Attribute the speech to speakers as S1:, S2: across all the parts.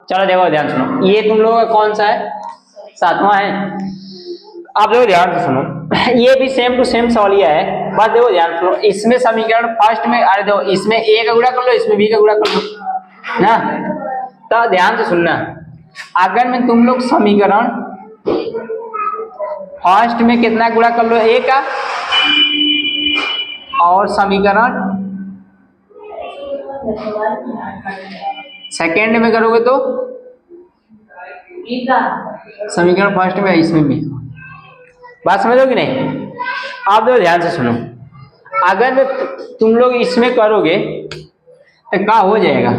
S1: चलो देखो ध्यान सुनो, ये तुम लोगों का कौन सा है, 7वां है। आप देखो ध्यान से सुनो, ये भी सेम टू सेम सवालिया है। बस देखो ध्यान सुनो, इसमें समीकरण फर्स्ट में, अरे देखो इसमें ए का गुणा कर लो, इसमें बी का गुणा कर लो ना। तो ध्यान से सुनना, अगर मैं तुम लोग समीकरण फर्स्ट में कितना गुणा कर लो, ए का, और समीकरण सेकेंड में करोगे तो समीकरण फर्स्ट में इसमें भी। बात समझो कि नहीं? आप देखो ध्यान से सुनो, अगर तुम लोग इसमें करोगे तो क्या हो जाएगा,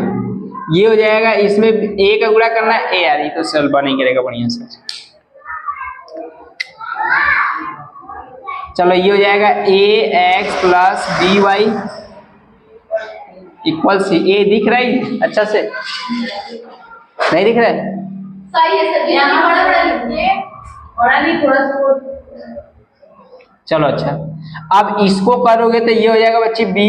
S1: ये हो जाएगा, इसमें ए का गुणा करना है, ए यार ये तो सॉल्व नहीं करेगा बढ़िया से। चलो ये हो जाएगा a x plus B Y equal c, a दिख रहा है अच्छा से, नहीं दिख रहा है?
S2: सही है सर, यहाँ बड़ा नहीं थोड़ा सा।
S1: चलो अच्छा, अब इसको करोगे तो ये हो जाएगा बच्चे बी,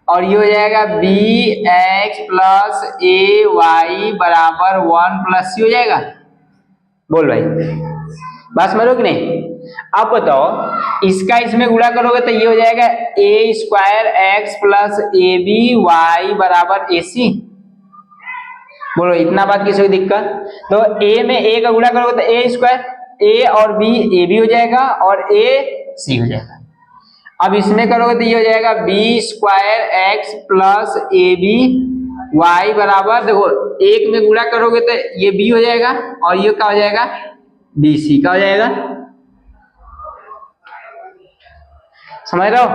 S1: और ये हो जाएगा बी एक्स प्लस ए वाई बराबर 1 प्लस सी हो जाएगा। बोल भाई, बात समझो कि नहीं? अब बताओ, इसका इसमें गुणा करोगे तो ये हो जाएगा a square x plus A B Y बराबर ए सी। बोलो इतना बात किसी को दिक्कत? तो ए में ए का गुणा करोगे तो ए स्क्वायर, ए और बी, ए बी हो जाएगा और ए सी हो जाएगा। अब इसमें करोगे तो ये हो जाएगा B square x plus A B Y बराबर, देखो एक में गुणा करोगे तो ये बी हो जाएगा और ये क्या हो जाएगा, बी सी का हो जाएगा। समझ रहे हो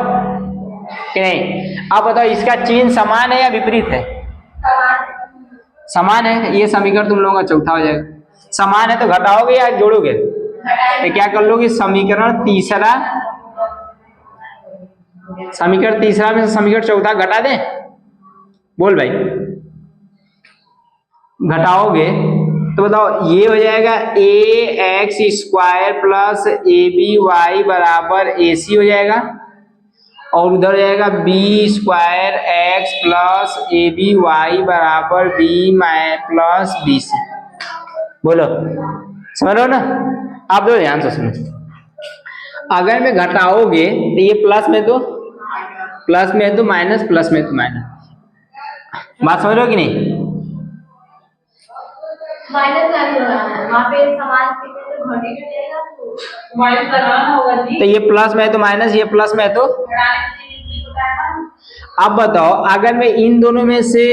S1: कि नहीं? अब बताओ, इसका चिन्ह समान है या विपरीत है? समान है। ये समीकरण तुम लोगों का चौथा हो जाएगा। समान है तो घटाओगे या जोड़ोगे? तो क्या कर लोगे, समीकरण तीसरा में से समीकरण चौथा घटा दें। बोल भाई, घटाओगे तो बताओ ये हो जाएगा a x square plus A B Y बराबर ए सी हो जाएगा, और उधर हो जाएगा B square x plus A B Y बराबर बी प्लस बी सी। बोलो समझ रहे हो ना? आप दो ध्यान से सुनो, अगर में घटाओगे तो ये प्लस में तो प्लस में है तो माइनस, प्लस में तो माइनस। बात समझ रहे हो कि नहीं?
S2: माइनस वहां पे समान तो घटेगा जाएगा, तो माइनस लगाना होगा जी।
S1: तो ये प्लस में है तो माइनस, ये प्लस में है तो। अब बताओ, अगर मैं इन दोनों में से,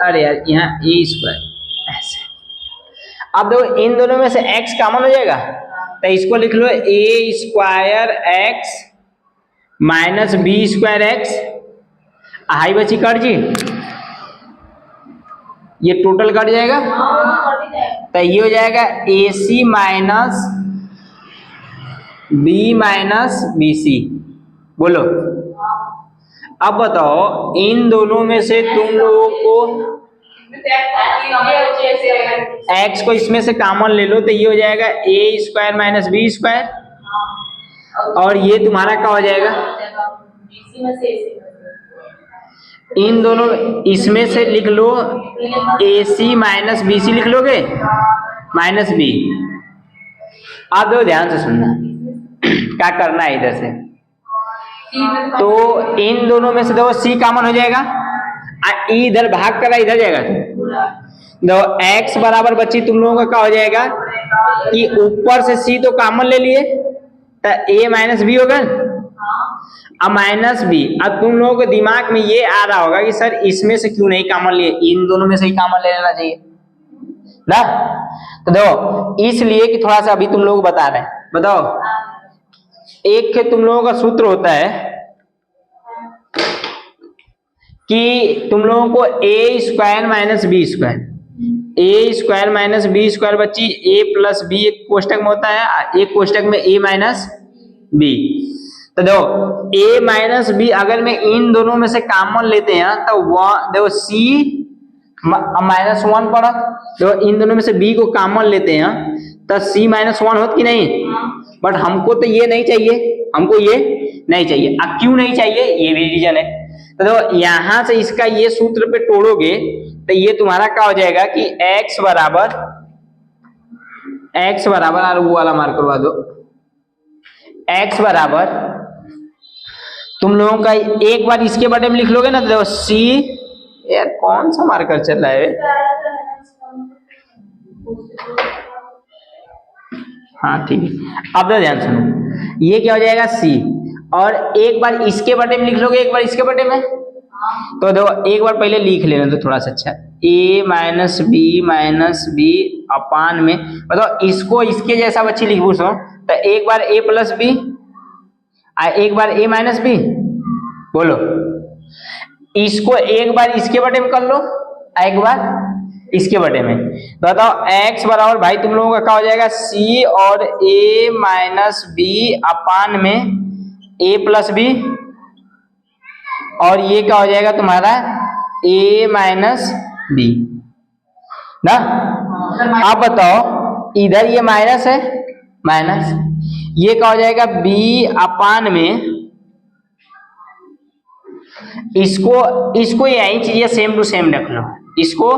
S1: अरे यार यहाँ ए स्क्वायर ऐसे, अब देखो इन दोनों में से x कॉमन हो जाएगा तो इसको लिख लो a square x minus B square x, हाई बची कट जी, ये टोटल कट जाएगा तो ये हो जाएगा a c minus b minus b c. बोलो अब बताओ, इन दोनों में से तुम लोगों को x को इसमें से कॉमन ले लो तो ये हो जाएगा a square minus B square, और ये तुम्हारा क्या हो जाएगा, इन दोनों इसमें से लिख लो ए सी माइनस बी सी, लिख लोगे माइनस बी। आप दो ध्यान से सुनना क्या करना है इधर से, तो इन दोनों में से देखो सी कॉमन हो जाएगा, इधर भाग करा इधर जाएगा, देखो x बराबर बच्ची तुम लोगों का क्या हो जाएगा कि ऊपर से c तो कॉमन ले लिए तो a माइनस बी होगा, अब माइनस बी। अब तुम लोगों के दिमाग में ये आ रहा होगा कि सर इसमें से क्यों नहीं कॉमन लिए, इन दोनों में से ही कॉमन ले लेना चाहिए ना। तो देखो इसलिए कि थोड़ा सा अभी तुम लोग बता रहे हैं, बताओ एक के तुम लोगों का सूत्र होता है कि तुम लोगों को ए स्क्वायर माइनस बी स्क्वायर, ए स्क्वायर माइनस बी स्क्वायर बच्ची ए प्लस बी एक कोष्टक में होता है, एक कोष्टक में ए माइनस बी। तो देखो ए माइनस बी अगर मैं इन दोनों में से कॉमन लेते हैं तो देखो सी माइनस 1 पड़ा, देखो इन दोनों में से बी को कॉमन लेते हैं तो सी माइनस 1 होता कि नहीं, बट हमको तो ये नहीं चाहिए, हमको ये नहीं चाहिए। अब क्यों नहीं चाहिए, ये भी रीजन है। तो देखो यहां से इसका ये सूत्र पे तोड़ोगे तो ये तुम्हारा क्या हो जाएगा कि x बराबर और वो वाला मार्क करवा दो, x बराबर तुम लोगों का एक बार इसके बटे में लिख लोगे ना तो देखो c, यार कौन सा मार्कर चल रहा है, हाँ ठीक है। अब तो ध्यान सुनो, ये क्या हो जाएगा c, और एक बार इसके बटे में लिख लोगे एक बार इसके बटे में, तो देखो एक बार पहले लिख लेना तो थोड़ा सा अच्छा, a माइनस बी अपान में, बताओ इसको इसके जैसा बच्ची लिखू सो तो एक बार a प्लस बी एक बार a माइनस बी, बोलो इसको एक बार इसके बटे में कर लो एक बार इसके बटे में, तो बताओ x बराबर भाई तुम लोगों का क्या हो जाएगा c और a माइनस बी अपान में a प्लस बी, और ये क्या हो जाएगा तुम्हारा a माइनस बी ना। अब बताओ इधर ये माइनस है, माइनस ये क्या हो जाएगा b अपान में, इसको यही चीजें सेम टू सेम रख लो, इसको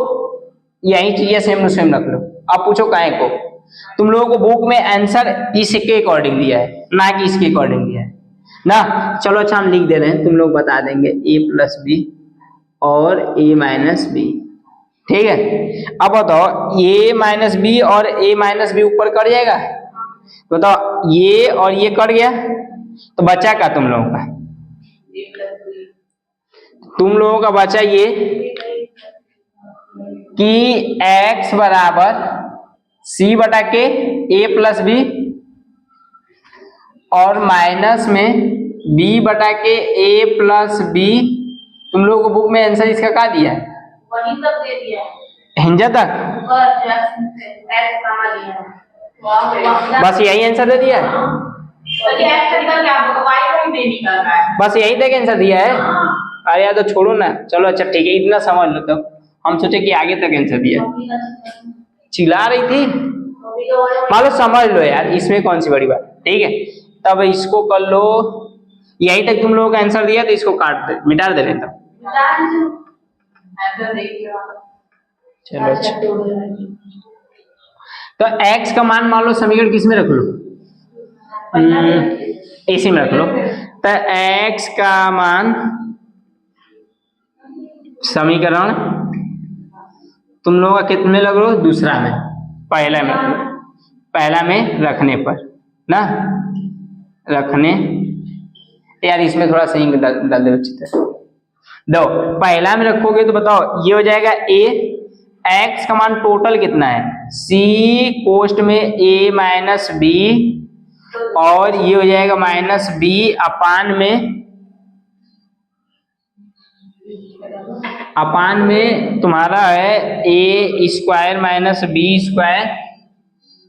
S1: यही चीजें सेम टू सेम रख लो। अब पूछो काहे को, तुम लोगों को बुक में आंसर इसके अकॉर्डिंग दिया है ना कि इसके अकॉर्डिंग दिया है ना। चलो अच्छा हम लिख दे रहे हैं, तुम लोग बता देंगे a प्लस बी और a माइनस बी, ठीक है। अब बताओ a माइनस बी और a माइनस बी ऊपर कट जाएगा, बताओ ये और ये कट गया तो बचा क्या तुम लोगों का, तुम लोगों का बचा ये कि x बराबर c बटा के a प्लस बी और माइनस में b बटा के a प्लस बी। तुम लोगों को बुक में आंसर इसका क्या दिया है,
S2: वही सब दे दिया है,
S1: हिंजा तक बस यही आंसर दे दिया है, बस यही तक आंसर दिया है। अरे यार तो छोड़ो ना, चलो अच्छा ठीक है इतना समझ लो, तो हम सोचे कि आगे तक आंसर दिया, चिल्ला रही थी, मान लो समझ लो यार इसमें कौन सी बड़ी बात, ठीक है। तब इसको कर लो, यहीं तक तुम लोगों का आंसर दिया तो इसको काट दे, मिटा दे रहे तब, चलो अच्छा। तो x का मान लो समीकरण किस में रख लो, इसी में रख लो। तो x का मान समीकरण तुम लोगों का कितने लग लो, दूसरा में, पहला में, पहला में रखने पर ना, रखने यार इसमें थोड़ा सही डाल दो अच्छी तरह, दो पहला में रखोगे तो बताओ ये हो जाएगा a, x का मान टोटल कितना है c कोष्ट में a माइनस बी, और ये हो जाएगा माइनस बी अपान में तुम्हारा है a square minus B square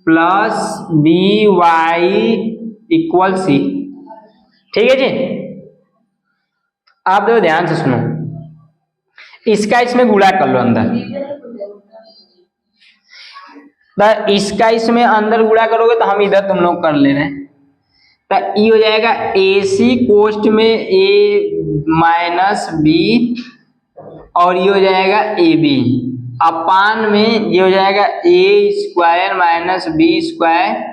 S1: plus B Y equal C, ठीक है जी। आप देखो ध्यान से सुनो, इसका इसमें गुणा कर लो अंदर, तो इसका इसमें अंदर गुणा करोगे तो हम इधर तुम लोग कर ले रहे हैं, तो ये हो जाएगा AC कोष्ट में a माइनस बी, और ये हो जाएगा AB अपान में ये हो जाएगा a square minus B square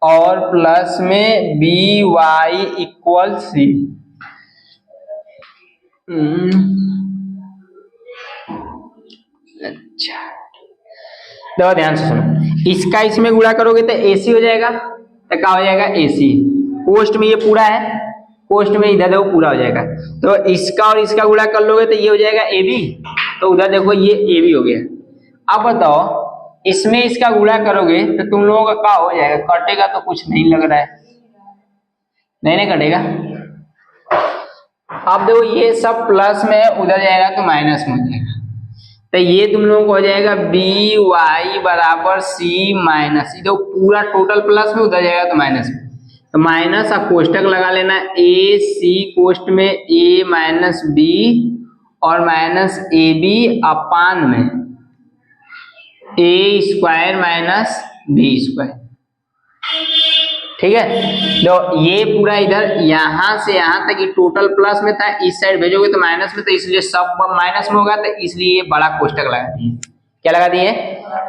S1: और प्लस में बी वाई इक्वल सी। अच्छा देखो ध्यान से सुनो, इसका इसमें गुणा करोगे तो AC हो जाएगा, तो क्या हो जाएगा AC, कोष्ट में ये पूरा है, कोष्ट में इधर देखो पूरा हो जाएगा, तो इसका और इसका गुणा कर लोगे तो ये हो जाएगा AB, तो उधर देखो ये AB हो गया। अब बताओ इसमें इसका गुणा करोगे तो तुम लोगों का क्या हो जाएगा, कटेगा तो कुछ नहीं लग रहा है, नहीं कटेगा। अब देखो ये सब प्लस में उधर जाएगा तो माइनस में हो जाएगा, तो ये तुम लोगों को हो जाएगा बी वाई बराबर सी माइनस, ये पूरा टोटल प्लस में उधर जाएगा तो माइनस में, तो माइनस अब कोष्टक लगा लेना, ए सी कोष्ट में ए माइनस बी और माइनस ए बी अपान में A square minus B square, ठीक है। तो ये पूरा इधर यहाँ से यहाँ तक ये टोटल प्लस में था, इस साइड भेजोगे तो माइनस में, तो इसलिए सब माइनस में होगा, तो इसलिए ये बड़ा कोष्टक लगा दिए। क्या लगा दिए?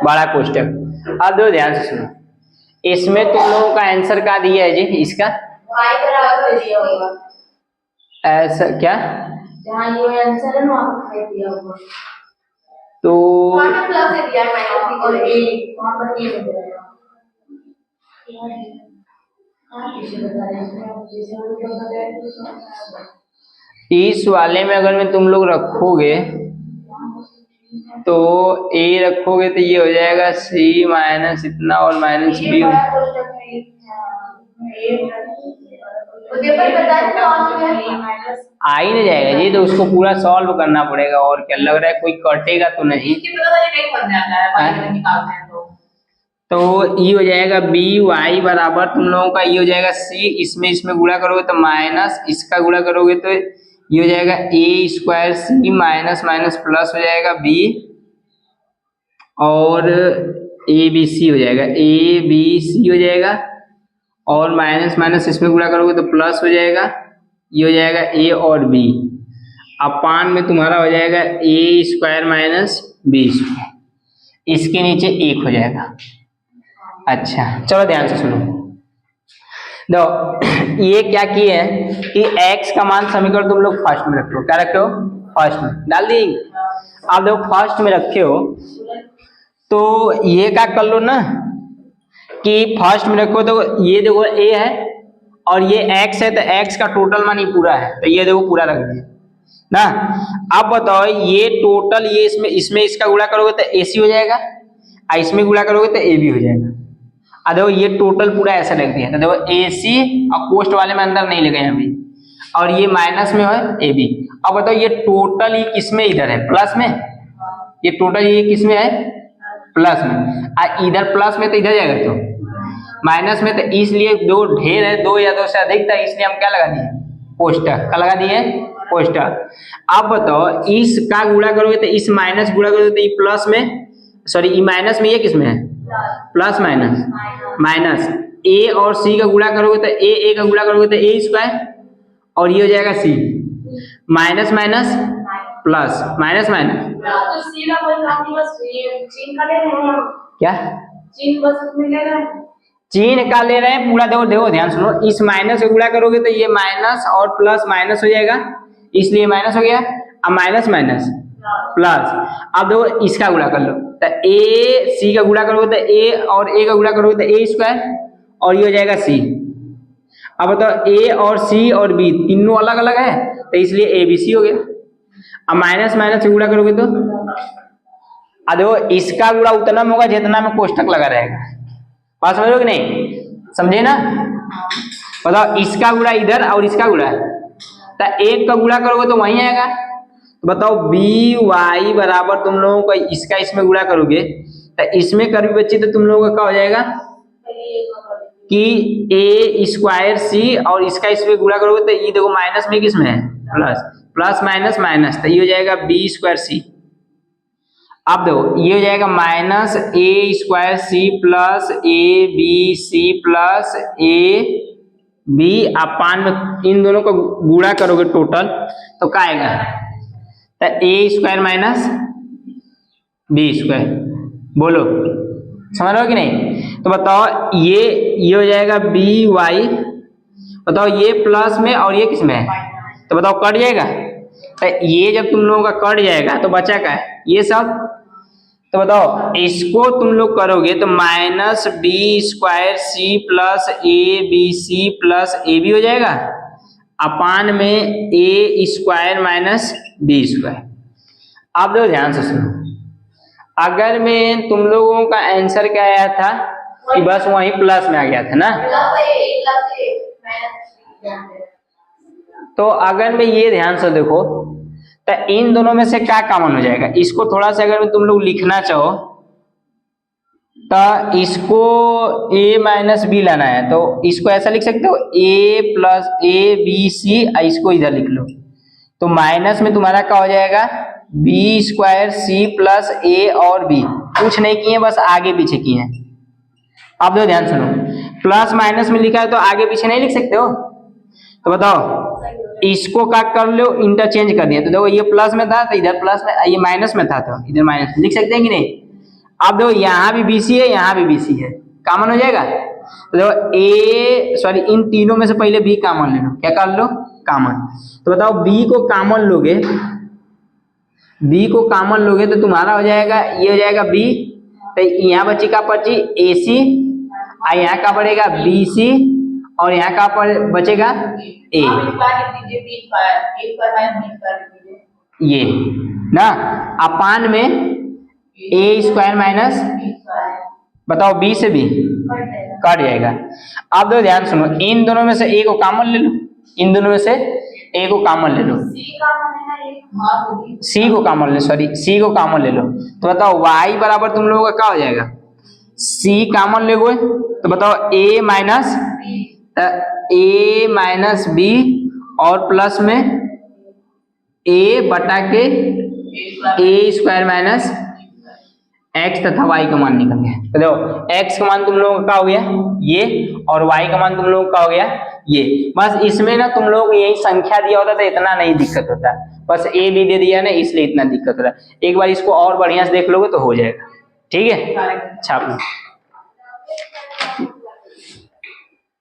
S1: बड़ा कोष्टक। अब दो ध्यान से सुनो, इसमें तुम लोगों का आंसर क्या दिया है जी? इसका
S2: y बराबर दिया होगा,
S1: ऐसा क्या?
S2: जहाँ ये आंसर है ना वहाँ पर दिया होगा,
S1: तो
S2: वहाँ पे प्लस है दिया है माइनस और a वहाँ पर a दिया है।
S1: इस वाले में अगर मैं तुम लोग रखोगे तो a रखोगे तो ये हो जाएगा c माइनस इतना और माइनस b। आ ही नहीं जाएगा जी, तो उसको पूरा सॉल्व करना पड़ेगा। और क्या लग रहा है कोई कटेगा तो नहीं? तो ये हो जाएगा बी वाई बराबर तुम लोगों का ये हो जाएगा सी, इसमें गुणा करोगे तो माइनस, इसका गुणा करोगे तो ये हो जाएगा a square C minus minus plus हो जाएगा बी, और ए बी सी हो जाएगा, ए बी सी हो जाएगा, और माइनस माइनस इसमें गुणा करोगे तो प्लस हो जाएगा, ये हो जाएगा ए और बी, अपान में तुम्हारा हो जाएगा a square minus B square, इसके नीचे एक हो जाएगा। अच्छा चलो ध्यान से सुनो, दो ये क्या किए हैं कि x का मान समीकरण तुम लोग फर्स्ट में रखो। क्या रखे हो? फर्स्ट में डाल दी। आप देखो फर्स्ट में रखे हो तो ये क्या कर लो ना कि फर्स्ट में रखो, तो ये देखो a है और ये x है, तो x का टोटल मान ही पूरा है, तो ये देखो पूरा रख दिया ना। अब बताओ ये टोटल, ये इसमें इसका गुणा करोगे तो ac हो जाएगा, और इसमें गुणा करोगे तो ab हो जाएगा। देखो ये टोटल पूरा ऐसा रख दिया, तो देखो AC और पोस्ट वाले में अंदर नहीं ले गए अभी, और ये माइनस में है AB। अब बताओ ये टोटल ये किसमें इधर है? प्लस में। ये टोटल ये किसमें है? प्लस में। इधर प्लस में तो इधर जाएगा तो माइनस में, तो इसलिए दो ढेर है, दो या दो से अधिक था, इसलिए हम क्या लगा दिए? पोस्टर। क्या लगा दिए? पोस्टर। अब बताओ इसका गुणा करोगे तो इस माइनस गुणा करोगे तो ये प्लस में, सॉरी ये माइनस में, ये किसमें है? प्लस माइनस माइनस, ए और सी का गुणा करोगे तो ए का गुणा करोगे तो ए स्क्वायर, और ये हो जाएगा c, minus minus plus, minus minus क्या चीन का ले रहे हैं पूरा। देखो देखो ध्यान सुनो, इस माइनस का गुणा करोगे तो ये माइनस और प्लस माइनस हो जाएगा, इसलिए माइनस हो गया, अब माइनस माइनस प्लस। अब देखो इसका गुणा कर लो, तो ए सी का गुणा करोगे तो ए, और ए का गुणा करोगे तो ए स्क्वायर, और ये हो जाएगा सी। अब बताओ ए और सी और बी तीनों अलग अलग है, तो इसलिए ए बी सी हो गया। अब माइनस माइनस से गुणा करोगे तो अब देखो इसका गुणा उतना में होगा जितना में कोष्टक लगा रहेगा। बात समझ लो कि नहीं? समझे ना? बताओ इसका गुणा इधर और इसका गुणा, तो एक का गुणा करोगे तो वहीं आएगा। तो बताओ बी वाई बराबर तुम लोगों को इसका इसमें गुणा करोगे तो इसमें कर भी बच्ची, तो तुम लोगों का क्या हो जाएगा कि ए स्क्वायर सी, और इसका इसमें गुणा करोगे तो ये देखो माइनस में किसमें है? प्लस, प्लस माइनस माइनस, तो ये हो जाएगा बी स्क्वायर सी। अब देखो ये हो जाएगा minus a square C plus A B C plus A b, अपान में इन दोनों को गुणा करोगे टोटल तो क्या आएगा? तो ए स्क्वायर माइनस बी स्क्वायर। बोलो समझ रहे हो कि नहीं? तो बताओ ये हो जाएगा बी वाई, बताओ ये प्लस में और ये किस में है? तो बताओ कट जाएगा। तो ये जब तुम लोगों का कट जाएगा तो बचा क्या है? ये सब। तो बताओ इसको तुम लोग करोगे तो minus B square C plus A B C plus A B हो जाएगा, अपान में A square minus B square. आप लोग ध्यान से सुनो, अगर में तुम लोगों का आंसर क्या आया था कि बस वहीं प्लस में आ गया था ना, तो अगर मैं ये ध्यान से देखो तो इन दोनों में से क्या कॉमन हो जाएगा? इसको थोड़ा सा अगर तुम लोग लिखना चाहो तो इसको a माइनस बी लाना है, तो इसको ऐसा लिख सकते हो a plus A B C, इसको इधर लिख लो तो माइनस में तुम्हारा क्या हो जाएगा? बी स्क्वायर सी प्लस ए और बी। कुछ नहीं किए, बस आगे पीछे किए हैं। अब देखो ध्यान सुनो, प्लस माइनस में लिखा है तो आगे पीछे नहीं लिख सकते हो? तो बताओ, इसको क्या कर लो, इंटरचेंज कर दिया। तो देखो ये प्लस में था तो इधर प्लस में, ये माइनस में था तो इधर माइनस लिख सकते हैं कि नहीं? अब देखो यहाँ भी BC है, यहाँ भी BC है, कॉमन हो जाएगा। तो देखो इन तीनों में से पहले B कॉमन ले लो। क्या कर लो? कॉमन। तो बताओ B को कॉमन लोगे, B को कॉमन लोगे तो तुम्हारा हो जाएगा, ये हो जाएगा B, तो यहाँ बची का पर्ची AC, और यहाँ का पड़ेगा BC, और यहाँ का बचेगा A। ये ना अपान में A स्क्वायर माइनस, बताओ B से B कट जाएगा। अब तो ध्यान सुनो, इन दोनों में से A को कॉमन ले लो, इन दोनों में से A को कॉमन ले लो, C को कॉमन ले, C को कॉमन ले लो। तो बताओ Y बराबर तुम लोगों का क्या हो जाएगा? C कॉमन ले गए तो बताओ A माइनस B और प्लस में A बटा के A स्क्वायर माइनस x तथा y का मान निकल गया। तो देखो x का मान तुम लोगों का क्या हो गया ये, और y का मान तुम लोगों का हो गया ये। बस इसमें ना तुम लोग यही संख्या दिया होता तो इतना नहीं दिक्कत होता, बस a b दे दिया ना इसलिए इतना दिक्कत होता। एक बार इसको और बढ़िया से देख लोगे तो हो जाएगा। ठीक है, छाप लो।